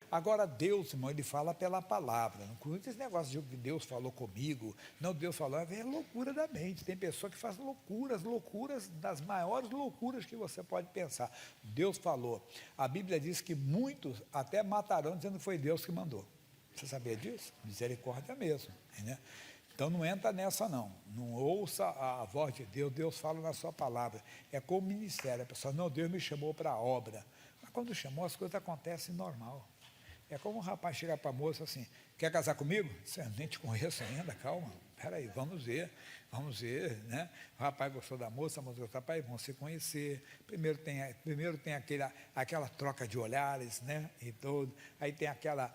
Agora, Deus, irmão, ele fala pela palavra. Não curte esse negócio de que Deus falou comigo. Não, Deus falou, é loucura da mente. Tem pessoa que faz loucuras, loucuras, das maiores loucuras que você pode pensar. Deus falou. A Bíblia diz que muitos até matarão dizendo que foi Deus que mandou. Você sabia disso? Misericórdia mesmo, né? Então não entra nessa não. Não ouça a voz de Deus. Deus fala na sua palavra. É como ministério. A pessoa, não, Deus me chamou para a obra. Mas quando chamou, as coisas acontecem normal. É como um rapaz chegar para a moça assim, quer casar comigo? Você nem te conheço ainda, calma, peraí, vamos ver, né? O rapaz gostou da moça, a moça gostou do rapaz, vão se conhecer. Primeiro tem aquela troca de olhares, né? E todo, aí tem aquela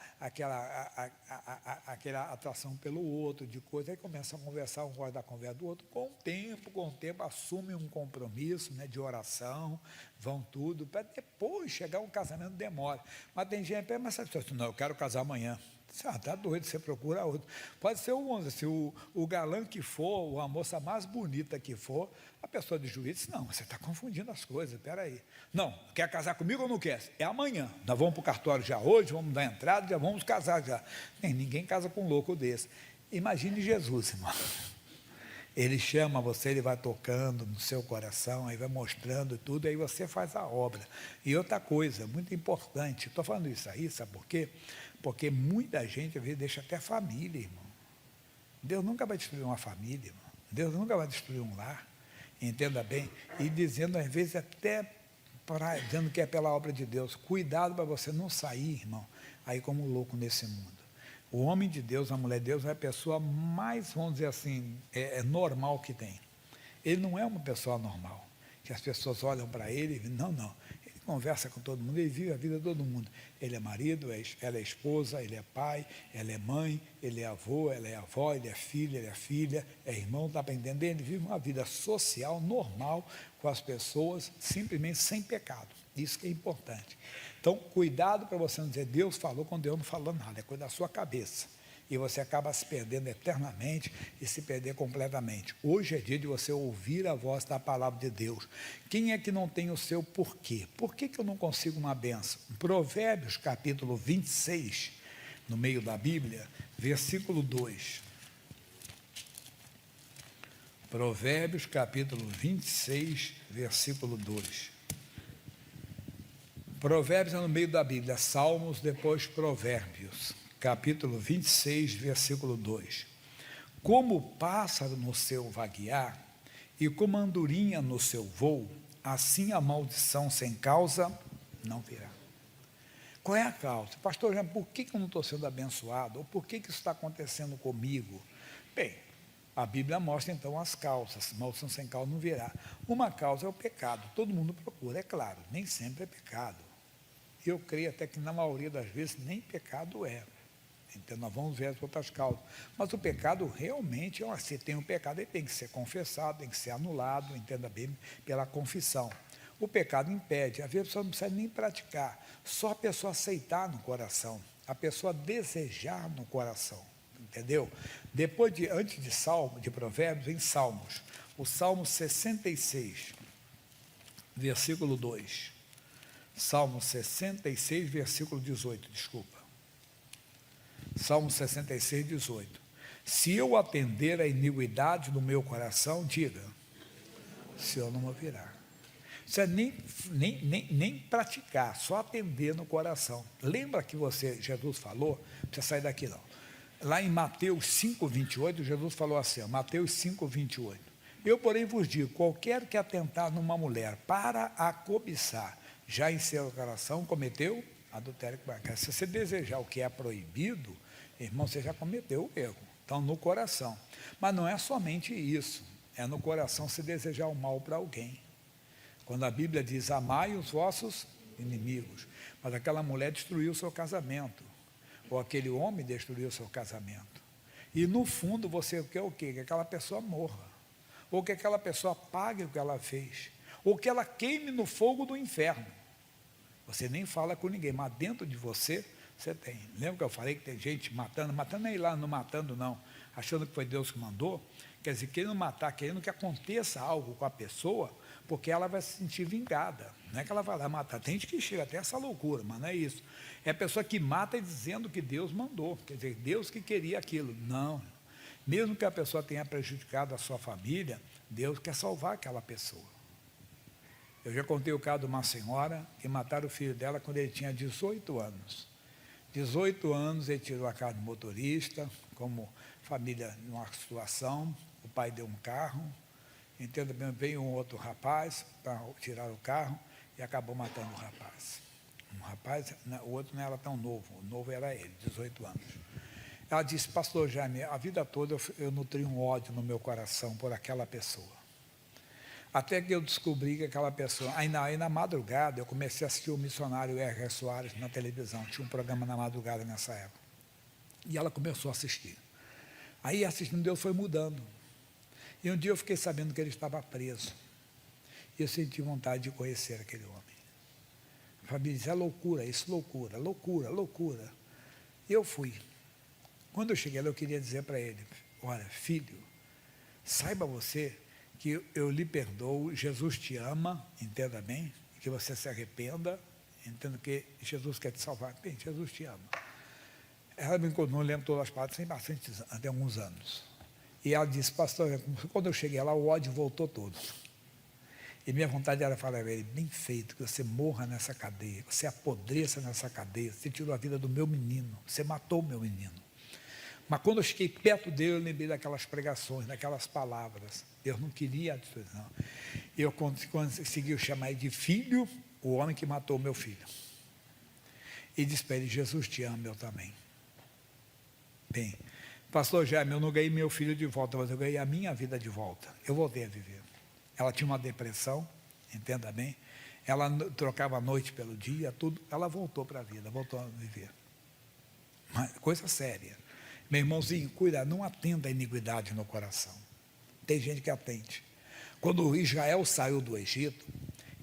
atração pelo outro, de coisa, aí começa a conversar, um gosta da conversa do outro, com o tempo assume um compromisso, né, de oração, vão tudo, para depois chegar um casamento demora. Mas tem gente, mas não, eu quero casar amanhã. Está doido, você procura outro. Pode ser o 11, se o galã que for, ou a moça mais bonita que for, a pessoa de juízo diz, não, você está confundindo as coisas, espera aí. Não, quer casar comigo ou não quer? É amanhã, nós vamos para o cartório já hoje, vamos dar entrada, já vamos casar já. Ninguém casa com um louco desse. Imagine Jesus, irmão. Ele chama você, ele vai tocando no seu coração, aí vai mostrando tudo, aí você faz a obra. E outra coisa, muito importante, estou falando isso aí, sabe por quê? Porque muita gente, às vezes, deixa até família, irmão. Deus nunca vai destruir uma família, irmão. Deus nunca vai destruir um lar, entenda bem. E dizendo, às vezes, até dizendo que é pela obra de Deus. Cuidado para você não sair, irmão, aí como louco nesse mundo. O homem de Deus, a mulher de Deus, é a pessoa mais, vamos dizer assim, normal que tem. Ele não é uma pessoa normal, que as pessoas olham para ele e não, ele conversa com todo mundo, ele vive a vida de todo mundo. Ele é marido, ela é esposa, ele é pai, ela é mãe, ele é avô, ela é avó, ele é filho, ele é filha, é irmão, está para entender? Ele vive uma vida social, normal, com as pessoas, simplesmente sem pecado. Isso que é importante. Então, cuidado para você não dizer, Deus falou quando Deus não falou nada, é coisa da sua cabeça. E você acaba se perdendo eternamente e se perder completamente. Hoje é dia de você ouvir a voz da palavra de Deus. Quem é que não tem o seu porquê? Por que eu não consigo uma benção? Provérbios, capítulo 26, no meio da Bíblia, versículo 2. Provérbios, capítulo 26, versículo 2. Provérbios é no meio da Bíblia, Salmos, depois Provérbios, capítulo 26, versículo 2. Como o pássaro no seu vaguear, e como a andorinha no seu voo, assim a maldição sem causa não virá. Qual é a causa? Pastor, por que eu não estou sendo abençoado? Ou por que isso está acontecendo comigo? Bem, a Bíblia mostra então as causas, maldição sem causa não virá. Uma causa é o pecado, todo mundo procura, é claro, nem sempre é pecado. Eu creio até que na maioria das vezes nem pecado é. Então nós vamos ver as outras causas. Mas o pecado realmente, se tem um pecado, ele tem que ser confessado, tem que ser anulado, entenda bem, pela confissão. O pecado impede, às vezes a pessoa não precisa nem praticar, só a pessoa aceitar no coração, a pessoa desejar no coração, entendeu? Antes de Provérbios, em Salmos, o Salmo 66, versículo 2. Salmo 66, versículo 18, desculpa. Salmo 66, 18. Se eu atender a iniquidade do meu coração, diga, o Senhor não me ouvirá. Isso é nem praticar, só atender no coração. Lembra que Jesus falou, não precisa sair daqui não. Lá em Mateus 5, 28, Jesus falou assim, Mateus 5, 28. Eu, porém, vos digo, qualquer que atentar numa mulher para a cobiçar, já em seu coração cometeu adultério com ela. Se você desejar o que é proibido, irmão, você já cometeu o erro. Então, no coração. Mas não é somente isso. É no coração se desejar o mal para alguém. Quando a Bíblia diz, amai os vossos inimigos. Mas aquela mulher destruiu o seu casamento. Ou aquele homem destruiu o seu casamento. E no fundo você quer o quê? Que aquela pessoa morra. Ou que aquela pessoa pague o que ela fez. Ou que ela queime no fogo do inferno. Você nem fala com ninguém, mas dentro de você, você tem. Lembra que eu falei que tem gente matando nem lá, não matando não, achando que foi Deus que mandou? Quer dizer, querendo matar, querendo que aconteça algo com a pessoa, porque ela vai se sentir vingada. Não é que ela vai lá matar. Tem gente que chega até essa loucura, mas não é isso. É a pessoa que mata dizendo que Deus mandou, quer dizer, Deus que queria aquilo. Não. Mesmo que a pessoa tenha prejudicado a sua família, Deus quer salvar aquela pessoa. Eu já contei o caso de uma senhora que mataram o filho dela quando ele tinha 18 anos. 18 anos, ele tirou a carta de motorista, como família numa situação, o pai deu um carro, entenda bem, veio um outro rapaz para tirar o carro e acabou matando o rapaz. Um rapaz, o outro não era tão novo, o novo era ele, 18 anos. Ela disse, pastor Jaime, a vida toda eu nutri um ódio no meu coração por aquela pessoa. Até que eu descobri que aquela pessoa... Aí na madrugada, eu comecei a assistir o missionário R. Soares na televisão. Tinha um programa na madrugada nessa época. E ela começou a assistir. Aí, assistindo, Deus foi mudando. E um dia eu fiquei sabendo que ele estava preso. E eu senti vontade de conhecer aquele homem. A família disse, é loucura, isso, loucura, loucura, loucura. E eu fui. Quando eu cheguei lá, eu queria dizer para ele, olha, filho, saiba você que eu lhe perdoo, Jesus te ama, entenda bem, que você se arrependa, entenda que Jesus quer te salvar. Bem, Jesus te ama. Ela me encontrou, não lembro todas as partes, tem bastante, até alguns anos. E ela disse, pastor, quando eu cheguei lá, o ódio voltou todo. E minha vontade era falar a ele, bem feito, que você morra nessa cadeia, que você apodreça nessa cadeia, você tirou a vida do meu menino, você matou o meu menino. Mas quando eu cheguei perto dele, eu lembrei daquelas pregações, daquelas palavras. Deus não queria a destruição. Eu consegui chamar ele de filho, o homem que matou o meu filho. E disse para ele, Jesus te ama, eu também. Bem, pastor Jaime, eu não ganhei meu filho de volta, mas eu ganhei a minha vida de volta. Eu voltei a viver. Ela tinha uma depressão, entenda bem. Ela trocava a noite pelo dia, tudo. Ela voltou para a vida, voltou a viver. Mas, coisa séria. Meu irmãozinho, cuida, não atenda a iniquidade no coração. Tem gente que atende. Quando Israel saiu do Egito,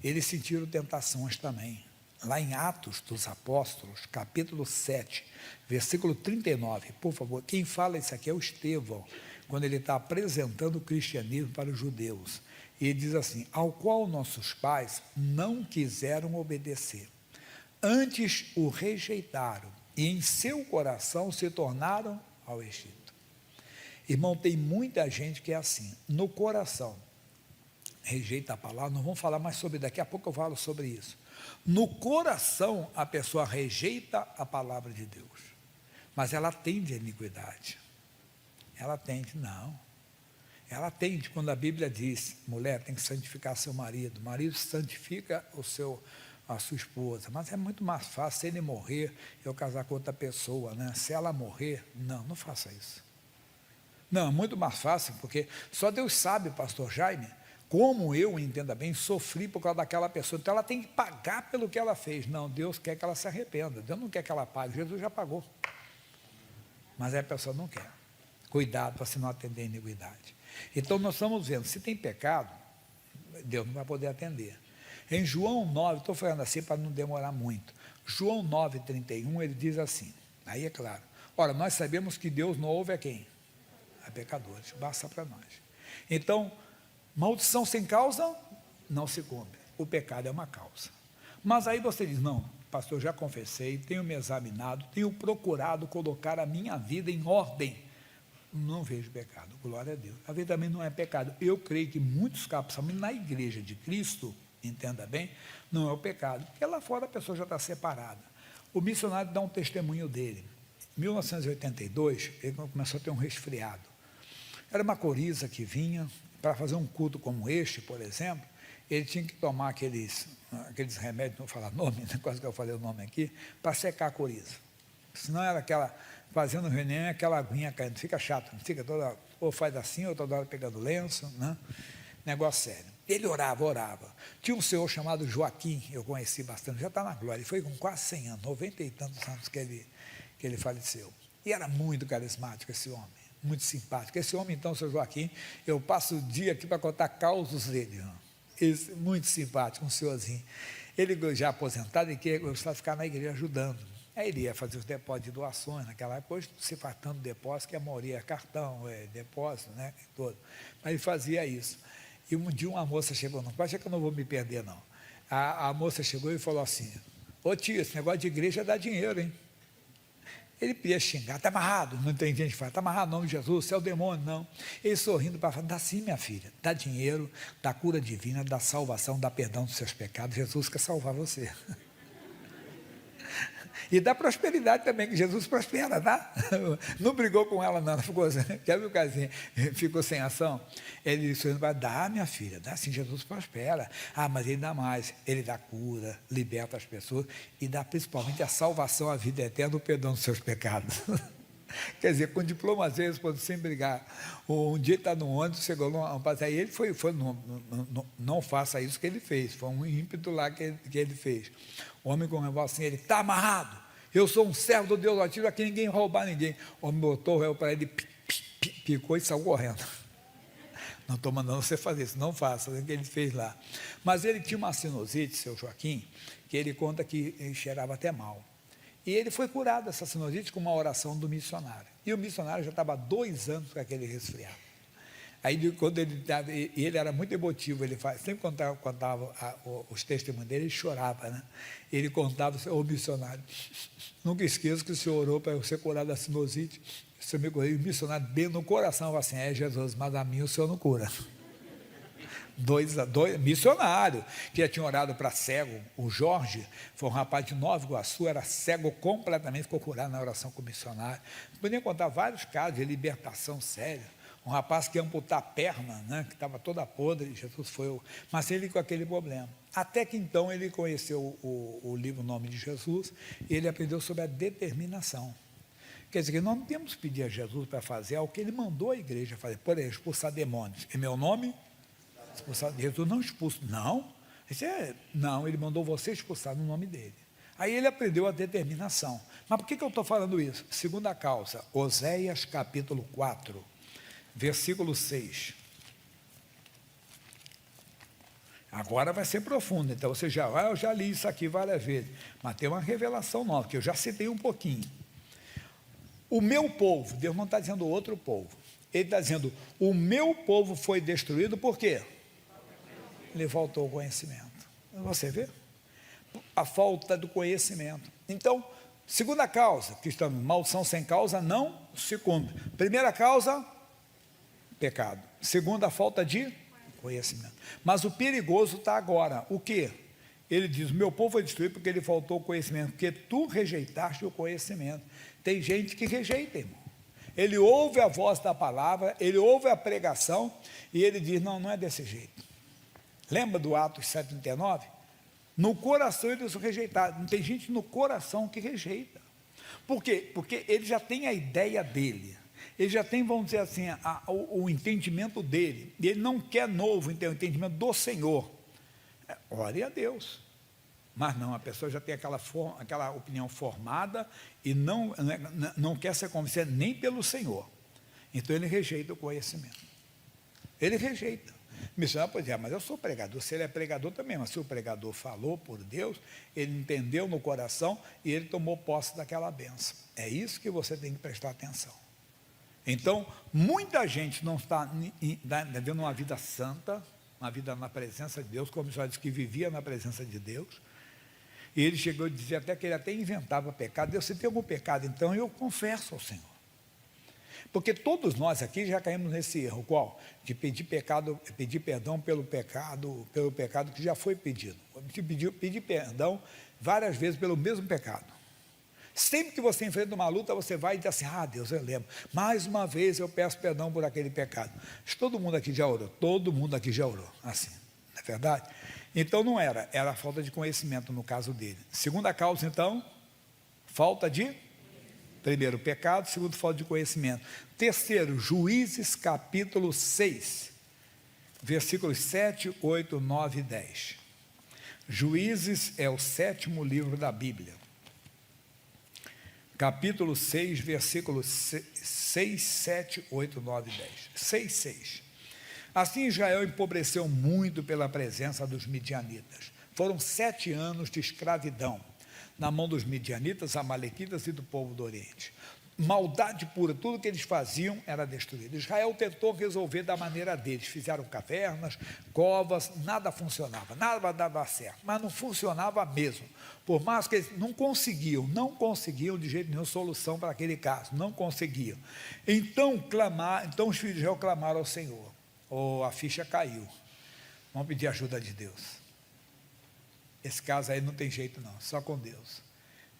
eles sentiram tentações também. Lá em Atos dos Apóstolos, capítulo 7, versículo 39, por favor, quem fala isso aqui é o Estevão, quando ele está apresentando o cristianismo para os judeus. E ele diz assim, ao qual nossos pais não quiseram obedecer, antes o rejeitaram, e em seu coração se tornaram ao Egito. Irmão, tem muita gente que é assim, no coração, rejeita a palavra, não vamos falar mais sobre, daqui a pouco eu falo sobre isso. No coração, a pessoa rejeita a palavra de Deus, mas ela tende a iniquidade. Ela tende, não. Ela tende, quando a Bíblia diz, mulher tem que santificar seu marido, o marido santifica a sua esposa, mas é muito mais fácil, se ele morrer, eu casar com outra pessoa, né? Se ela morrer, não faça isso. Não, é muito mais fácil, porque só Deus sabe, pastor Jaime, como eu, entenda bem, sofri por causa daquela pessoa. Então ela tem que pagar pelo que ela fez. Não, Deus quer que ela se arrependa. Deus não quer que ela pague. Jesus já pagou. Mas a pessoa não quer. Cuidado para se não atender a iniquidade. Então nós estamos vendo, se tem pecado, Deus não vai poder atender. Em João 9, estou falando assim para não demorar muito. João 9,31, ele diz assim, aí é claro. Ora, nós sabemos que Deus não ouve a quem? A pecadores, basta para nós. Então, maldição sem causa não se cumpre. O pecado é uma causa. Mas aí você diz, não, pastor, eu já confessei, tenho me examinado, tenho procurado colocar a minha vida em ordem. Não vejo pecado, glória a Deus. A vida também não é pecado. Eu creio que muitos casos, na igreja de Cristo, entenda bem, não é o pecado. Porque lá fora a pessoa já está separada. O missionário dá um testemunho dele. Em 1982, ele começou a ter um resfriado. Era uma coriza que vinha, para fazer um culto como este, por exemplo, ele tinha que tomar aqueles remédios, não vou falar nome, quase que eu falei o nome aqui, para secar a coriza. Senão era aquela, fazendo reunião, aquela aguinha caindo, fica chato, não fica toda, ou faz assim, ou toda hora pegando lenço, né? Negócio sério. Ele orava. Tinha um senhor chamado Joaquim, eu conheci bastante, já está na glória, ele foi com quase 100 anos, 90 e tantos anos que ele faleceu. E era muito carismático esse homem, muito simpático. Esse homem, então, seu Joaquim, eu passo o dia aqui para contar causos dele. Muito simpático, um senhorzinho. Ele já aposentado, ele queria gostar de ficar na igreja ajudando. Aí ele ia fazer os depósitos de doações naquela época, hoje se faz tanto depósito que a maioria é cartão, depósito, né, todo. Mas ele fazia isso. E um dia uma moça chegou, não pode ser que eu não vou me perder, não. A moça chegou e falou assim: ô tio, esse negócio de igreja dá dinheiro, hein? Ele podia xingar, está amarrado, não tem gente que fala, está amarrado em nome de Jesus, você é o demônio, não. Ele sorrindo para falar, dá sim, minha filha, dá dinheiro, dá cura divina, dá salvação, dá perdão dos seus pecados, Jesus quer salvar você. E dá prosperidade também, que Jesus prospera, tá? Não brigou com ela, não, ficou assim, já viu o casinho, ficou sem ação? Ele disse, dá, minha filha, dá sim, Jesus prospera. Ah, mas ele dá mais, ele dá cura, liberta as pessoas e dá principalmente a salvação, a vida eterna, o perdão dos seus pecados. Quer dizer, com diploma às vezes, sem brigar. Um dia está no ônibus, chegou um passageiro, e ele foi não faça isso que ele fez, foi um ímpeto lá que ele fez. O homem com o revólver assim, ele está amarrado, eu sou um servo do Deus Altíssimo, aqui ninguém roubar ninguém. O homem botou o réu para ele, picou e saiu correndo. Não estou mandando você fazer isso, não faça, o que ele fez lá. Mas ele tinha uma sinusite, seu Joaquim, que ele conta que ele cheirava até mal. E ele foi curado dessa sinusite com uma oração do missionário. E o missionário já estava há 2 anos com aquele resfriado. Aí, quando ele era muito emotivo, ele sempre contava os testemunhos dele, ele chorava, né? Ele contava, ô missionário, nunca esqueço que o senhor orou para eu ser curado da sinusite, o senhor me curou, e o missionário bem no coração, falou assim, Jesus, mas a mim o senhor não cura. Missionário, que já tinha orado para cego, o Jorge, foi um rapaz de Nova Iguaçu, era cego completamente, ficou curado na oração com o missionário. Podia contar vários casos de libertação séria. Um rapaz que ia amputar a perna, né, que estava toda podre, Jesus foi, mas ele com aquele problema. Até que então ele conheceu o livro Nome de Jesus, e ele aprendeu sobre a determinação. Quer dizer, que nós não temos que pedir a Jesus para fazer o que ele mandou a igreja fazer, por exemplo, expulsar demônios. Em meu nome, expulsar. Jesus não expulsa, não, ele mandou você expulsar no nome dele. Aí ele aprendeu a determinação. Mas por que eu estou falando isso? Segunda causa, Oséias capítulo 4, versículo 6. Agora vai ser profundo, então você eu já li isso aqui várias vezes, mas tem uma revelação nova, que eu já citei um pouquinho. O meu povo, Deus não está dizendo outro povo, ele está dizendo, o meu povo foi destruído por quê? Ele faltou o conhecimento. Você vê? A falta do conhecimento. Então, segunda causa, que estamos, maldição sem causa não se cumpre. Primeira causa, pecado. Segunda, falta de conhecimento. Mas o perigoso está agora. O quê? Ele diz, meu povo foi destruído porque ele faltou o conhecimento, porque tu rejeitaste o conhecimento. Tem gente que rejeita, irmão. Ele ouve a voz da palavra, ele ouve a pregação, e ele diz, não é desse jeito. Lembra do Atos 7,39? No coração eles rejeitaram. Tem gente no coração que rejeita. Por quê? Porque ele já tem a ideia dele. Ele já tem, vamos dizer assim, o entendimento dele. E ele não quer novo, o entendimento do Senhor. Ore a Deus. Mas não, a pessoa já tem aquela opinião formada e não quer ser convencida nem pelo Senhor. Então ele rejeita o conhecimento. Ele rejeita. Missionário pode dizer, mas eu sou pregador. Se ele é pregador também, mas se o pregador falou por Deus, ele entendeu no coração e ele tomou posse daquela bênção. É isso que você tem que prestar atenção. Então, muita gente não está vivendo uma vida santa, uma vida na presença de Deus, como o missionário disse que vivia na presença de Deus, e ele chegou a dizer até que ele até inventava pecado. Deus, se tem algum pecado, então eu confesso ao Senhor. Porque todos nós aqui já caímos nesse erro, qual? De pedir perdão pelo pecado que já foi pedido. Pedir perdão várias vezes pelo mesmo pecado. Sempre que você enfrenta uma luta, você vai e diz assim, Deus, eu lembro, mais uma vez eu peço perdão por aquele pecado. Todo mundo aqui já orou, assim, não é verdade? Então não era a falta de conhecimento no caso dele. Segunda causa, então, falta de... Primeiro, pecado. Segundo, falta de conhecimento. Terceiro, Juízes capítulo 6, versículos 7, 8, 9 e 10. Juízes é o 7º livro da Bíblia. Capítulo 6, versículos 6, 7, 8, 9 e 10. 6, 6. Assim Israel empobreceu muito pela presença dos midianitas. Foram 7 anos de escravidão na mão dos midianitas, amalequitas e do povo do Oriente. maldade pura, tudo que eles faziam era destruído. Israel tentou resolver da maneira deles, fizeram cavernas, covas, nada funcionava, nada dava certo, mas não funcionava mesmo, por mais que eles não conseguiam de jeito nenhum solução para aquele caso, não conseguiam. Então os filhos de Israel clamaram ao Senhor, a ficha caiu, vamos pedir ajuda de Deus. Esse caso aí não tem jeito não, só com Deus.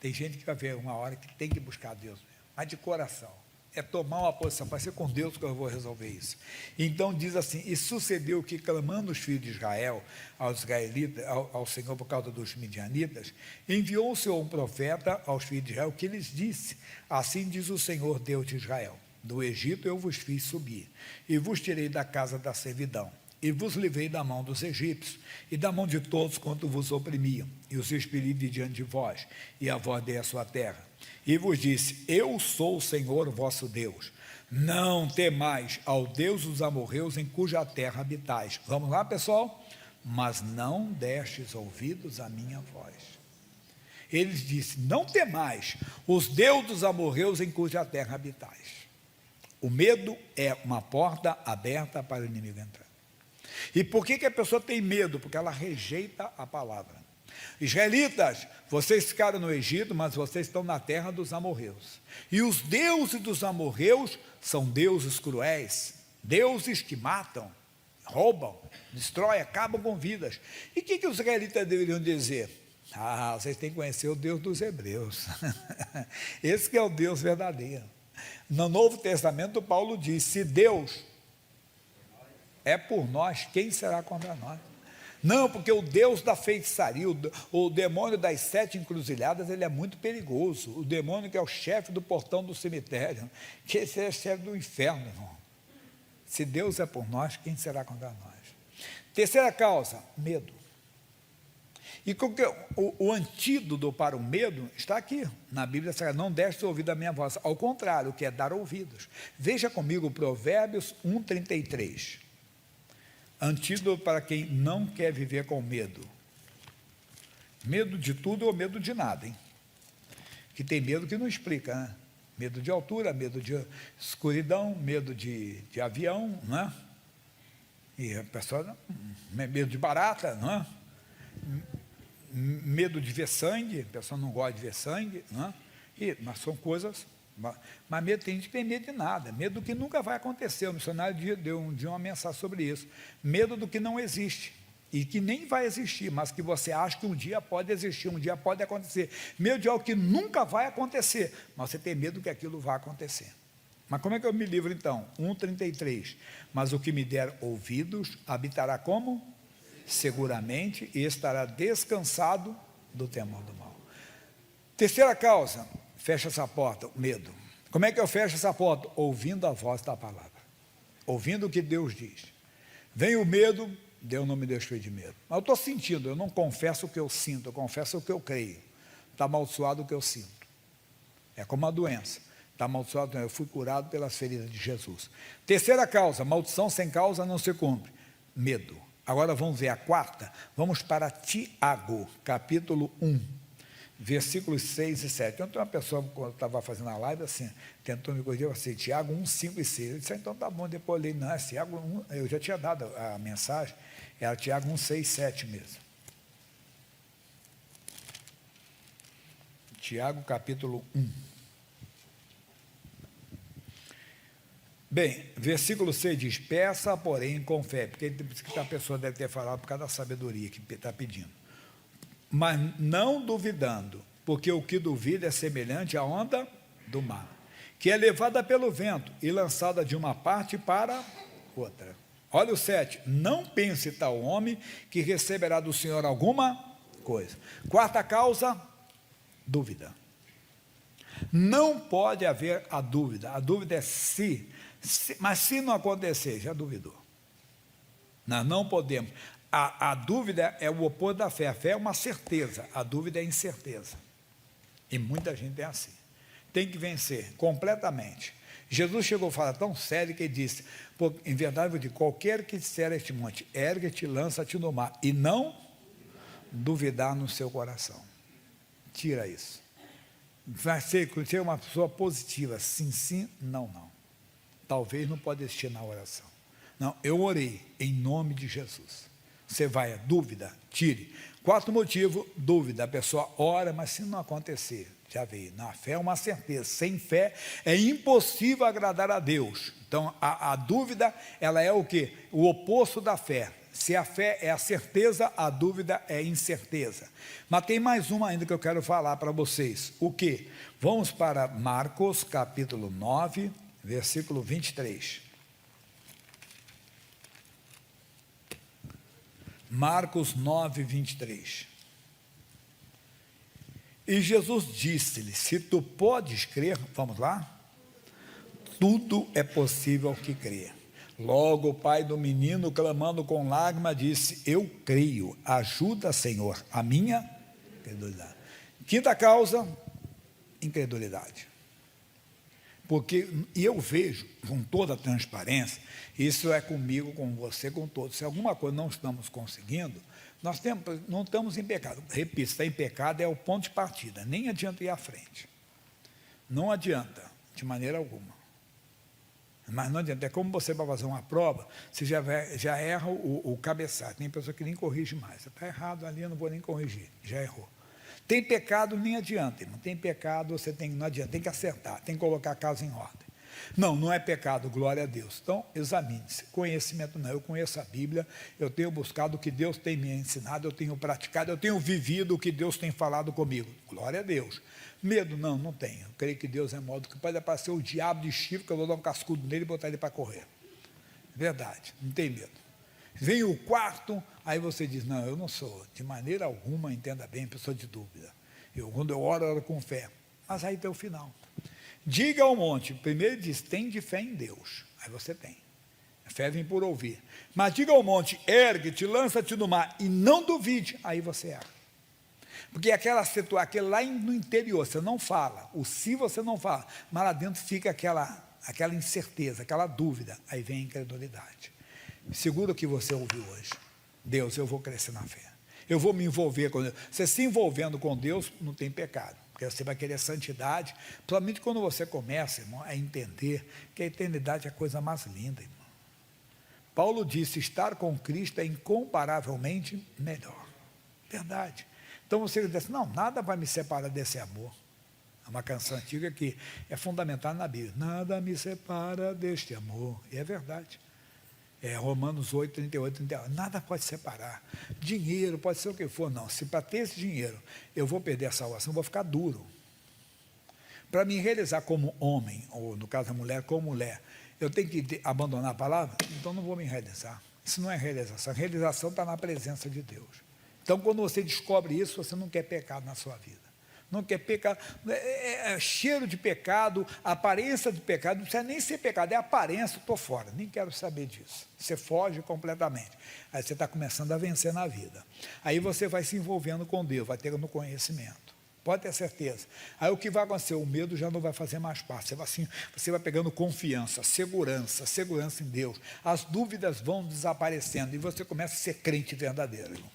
Tem gente que vai ver uma hora que tem que buscar Deus mesmo, mas de coração, é tomar uma posição, vai ser com Deus que eu vou resolver isso. Então diz assim, e sucedeu que clamando os filhos de Israel, aos israelitas, ao Senhor por causa dos midianitas, enviou o Senhor um profeta aos filhos de Israel, que lhes disse, assim diz o Senhor Deus de Israel, do Egito eu vos fiz subir, e vos tirei da casa da servidão, e vos livrei da mão dos egípcios, e da mão de todos quanto vos oprimiam, e os expeli de diante de vós, e a vós dei a sua terra. E vos disse, eu sou o Senhor vosso Deus, não temais ao Deus dos amorreus em cuja terra habitais. Vamos lá, pessoal? Mas não destes ouvidos à minha voz. Eles disse, não temais os deuses dos amorreus em cuja terra habitais. O medo é uma porta aberta para o inimigo entrar. E por que a pessoa tem medo? Porque ela rejeita a palavra. Israelitas, vocês ficaram no Egito, mas vocês estão na terra dos amorreus. E os deuses dos amorreus são deuses cruéis, deuses que matam, roubam, destroem, acabam com vidas. E o que os israelitas deveriam dizer? Vocês têm que conhecer o Deus dos hebreus. Esse que é o Deus verdadeiro. No Novo Testamento, Paulo diz, se Deus é por nós, quem será contra nós? Não, porque o Deus da feitiçaria, o demônio das 7 encruzilhadas, ele é muito perigoso. O demônio que é o chefe do portão do cemitério, que esse é o chefe do inferno, irmão. Se Deus é por nós, quem será contra nós? Terceira causa, medo. E o antídoto para o medo está aqui, na Bíblia Sagrada, não deste ouvido à minha voz, ao contrário, o que é dar ouvidos. Veja comigo Provérbios 1:33. Antídoto para quem não quer viver com medo. Medo de tudo ou medo de nada, hein? Que tem medo que não explica, né? Medo de altura, medo de escuridão, medo de avião, não é? E a pessoa, medo de barata, não é? Medo de ver sangue, a pessoa não gosta de ver sangue, não é? Mas são coisas... Mas medo, tem gente que tem medo de nada, medo do que nunca vai acontecer. O missionário deu um dia uma mensagem sobre isso. Medo do que não existe, e que nem vai existir, mas que você acha que um dia pode existir, um dia pode acontecer. Medo de algo que nunca vai acontecer, mas você tem medo que aquilo vai acontecer. Mas como é que eu me livro então? 1:33. Mas o que me der ouvidos, habitará como? Seguramente, e estará descansado do temor do mal. Terceira causa, fecha essa porta, o medo. Como é que eu fecho essa porta? Ouvindo a voz da palavra. Ouvindo o que Deus diz. Vem o medo, Deus não me deixou de medo. Mas eu estou sentindo, eu não confesso o que eu sinto, eu confesso o que eu creio. Está amaldiçoado o que eu sinto. É como uma doença. Está amaldiçoado, eu fui curado pelas feridas de Jesus. Terceira causa, maldição sem causa não se cumpre. Medo. Agora vamos ver a quarta. Vamos para Tiago, capítulo 1. Versículos 6 e 7. Então, uma pessoa, quando estava fazendo a live, assim, tentou me corrigir, assim, Tiago 1, 5 e 6. Eu disse, então tá bom, depois eu li, não, é Tiago 1, eu já tinha dado a mensagem, era Tiago 1, 6, 7 mesmo. Tiago, capítulo 1. Bem, versículo 6 diz, peça, porém, com fé, porque a pessoa deve ter falado por causa da sabedoria que está pedindo. Mas não duvidando, porque o que duvida é semelhante à onda do mar, que é levada pelo vento e lançada de uma parte para outra. Olha o 7, não pense tal homem que receberá do Senhor alguma coisa. Quarta causa, dúvida. Não pode haver a dúvida é se, mas se não acontecer, já duvidou. Nós não podemos. A dúvida é o oposto da fé. A fé é uma certeza, a dúvida é incerteza. E muita gente é assim. Tem que vencer completamente. Jesus chegou a falar tão sério que ele disse, em verdade, de qualquer que disser a este monte, ergue-te, lança-te no mar, e não duvidar no seu coração. Tira isso. vai ser uma pessoa positiva, sim, sim, não, não. Talvez não pode existir na oração. Não, eu orei em nome de Jesus. Você vai, dúvida, tire. Quarto motivo, dúvida. A pessoa ora, mas se não acontecer, já veio. Na fé é uma certeza. Sem fé é impossível agradar a Deus. Então, a dúvida, ela é o quê? O oposto da fé. Se a fé é a certeza, a dúvida é a incerteza. Mas tem mais uma ainda que eu quero falar para vocês. O quê? Vamos para Marcos, capítulo 9, versículo 23. Marcos 9, 23. E Jesus disse-lhe: se tu podes crer, vamos lá? Tudo é possível ao que crê. Logo o pai do menino, clamando com lágrimas, disse: eu creio, ajuda, Senhor, a minha incredulidade. Quinta causa, incredulidade. Porque eu vejo com toda a transparência, isso é comigo, com você, com todos. Se alguma coisa não estamos conseguindo, não estamos em pecado. Repito, estar em pecado é o ponto de partida, nem adianta ir à frente. Não adianta, de maneira alguma. Mas não adianta, é como você vai fazer uma prova, você já erra o cabeçalho. Tem pessoa que nem corrige mais. Você está errado ali, eu não vou nem corrigir, já errou. Tem pecado, nem adianta, irmão. Tem pecado, não adianta, tem que acertar, tem que colocar a casa em ordem. Não, não é pecado, glória a Deus. Então, examine-se. Conhecimento não, eu conheço a Bíblia, eu tenho buscado o que Deus tem me ensinado, eu tenho praticado, eu tenho vivido o que Deus tem falado comigo. Glória a Deus. Medo, não tenho. Eu creio que Deus é modo que pode aparecer o diabo de chifre, que eu vou dar um cascudo nele e botar ele para correr. Verdade, não tem medo. Vem o quarto, aí você diz: não, eu não sou, de maneira alguma, entenda bem, pessoa de dúvida. Quando eu oro com fé. Mas aí tem o final. Diga ao monte, primeiro diz: tem de fé em Deus. Aí você tem. A fé vem por ouvir. Mas diga ao monte: ergue-te, lança-te no mar, e não duvide. Aí você erra. Porque aquele lá no interior, você não fala. O se você não fala. Mas lá dentro fica aquela incerteza, aquela dúvida. Aí vem a incredulidade. Segura o que você ouviu hoje. Deus, eu vou crescer na fé. Eu vou me envolver com Deus. Você se envolvendo com Deus, não tem pecado. Porque você vai querer santidade. Principalmente quando você começa, irmão, a entender que a eternidade é a coisa mais linda, irmão. Paulo disse: estar com Cristo é incomparavelmente melhor. Verdade. Então você diz assim: não, nada vai me separar desse amor. É uma canção antiga que é fundamental na Bíblia. Nada me separa deste amor. E é verdade. Romanos 8, 38, 39. Nada pode separar. Dinheiro, pode ser o que for, não. Se para ter esse dinheiro eu vou perder a salvação, eu vou ficar duro. Para me realizar como homem, ou no caso da mulher, como mulher, eu tenho que abandonar a palavra? Então não vou me realizar. Isso não é realização. A realização está na presença de Deus. Então, quando você descobre isso, você não quer pecado na sua vida. Não quer pecado, cheiro de pecado, aparência de pecado, não precisa nem ser pecado, é aparência, estou fora, nem quero saber disso. Você foge completamente. Aí você está começando a vencer na vida. Aí você vai se envolvendo com Deus, vai tendo conhecimento. Pode ter certeza. Aí o que vai acontecer? O medo já não vai fazer mais parte. Você vai pegando confiança, segurança em Deus. As dúvidas vão desaparecendo e você começa a ser crente verdadeiro, irmão.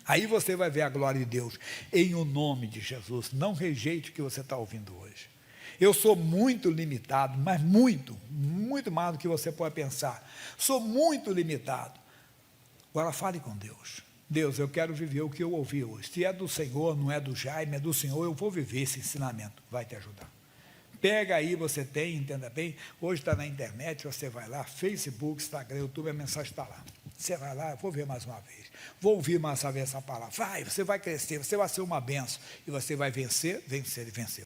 Aí você vai ver a glória de Deus, em o nome de Jesus. Não rejeite o que você está ouvindo hoje. Eu sou muito limitado, mas muito mais do que você pode pensar. Sou muito limitado. Agora fale com Deus. Deus, eu quero viver o que eu ouvi hoje. Se é do Senhor, não é do Jaime, é do Senhor, eu vou viver esse ensinamento. Vai te ajudar. Pega aí, você tem, entenda bem. Hoje está na internet, você vai lá, Facebook, Instagram, YouTube, a mensagem está lá. Você vai lá, eu vou ver mais uma vez. Vou ouvir mais uma vez essa palavra. Você vai crescer, você vai ser uma bênção. E você vai vencer, vencer e vencer.